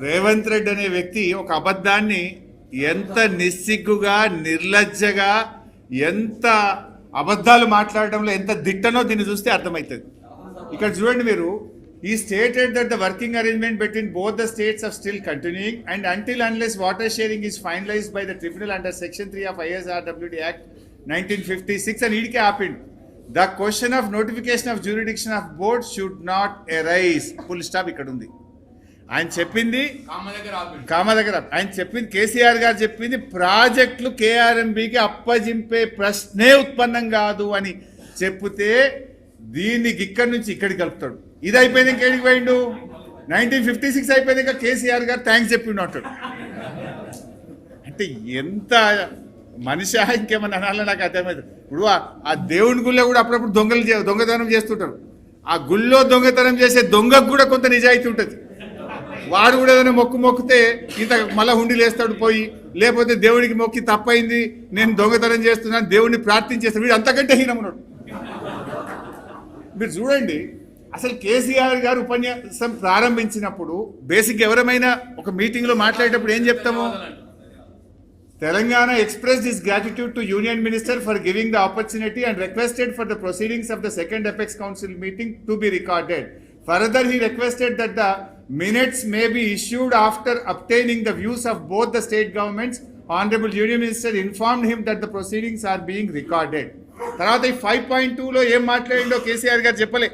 రేవంత్ రెడ్డి అనే వ్యక్తి ఒక అబద్ధాన్ని ఎంత నిస్సిగ్గుగా నిర్లజ్జగా ఎంత అబద్ధాలు మాట్లాడడంలో ఎంత దిట్టనో దీన్ని చూస్తే అర్థమవుతుంది. ఇక్కడ చూడండి మీరు, he stated that the working arrangement between both the states are still continuing and until unless water sharing is finalized by the tribunal under section 3 of ISRWD Act 1956 and idike happened, the question of notification of jurisdiction of board should not arise. Full stop ఇక్కడ ఉంది. ఆయన చెప్పింది కామ దగ్గర ఆయన చెప్పింది కేసీఆర్ గారు చెప్పింది ప్రాజెక్టులు కేఆర్ఎంబికి అప్పజింపే ప్రశ్నే ఉత్పన్నం కాదు అని చెప్తే దీనికి ఇక్కడి నుంచి ఇక్కడికి కలుపుతాడు. ఇది అయిపోయింది ఇంకేడికి పోయిండు, 1956 అయిపోయింది ఇంకా కేసీఆర్ గారు థ్యాంక్స్ చెప్పిండు అంటాడు. అంటే ఎంత మనిషి ఇంకేమన్నా అనాలో నాకు అర్థమైంది. ఇప్పుడు ఆ దేవుని గుళ్ళో కూడా అప్పుడప్పుడు దొంగతనం చేస్తుంటారు. ఆ గుళ్ళో దొంగతనం చేసే దొంగకు కూడా కొంత నిజాయితీ ఉంటుంది. వాడు కూడా ఏదైనా మొక్కితే ఇంత మళ్ళా హుండీలు వేస్తాడు పోయి, లేకపోతే దేవుడికి మొక్కి తప్పైంది నేను దొంగతనం చేస్తున్నాను దేవుడిని ప్రార్థించేస్తాడు, వీడు అంతకంటే హీనమున్నాడు. మీరు చూడండి, అసలు కేసీఆర్ గారు ఉపన్యాసం ప్రారంభించినప్పుడు బేసిక్ ఎవరైనా ఒక మీటింగ్లో మాట్లాడేటప్పుడు ఏం చెప్తాము, Telangana expressed his gratitude to Union Minister for giving the opportunity and requested for the proceedings of the second Apex Council meeting to be recorded. Further, he requested that the minutes may be issued after obtaining the views of both the state governments. Honorable Union Minister informed him that the proceedings are being recorded. తర్వాత ఈ 5.2లో ఏం మాట్లాడిండో కేసీఆర్ గారు చెప్పలే.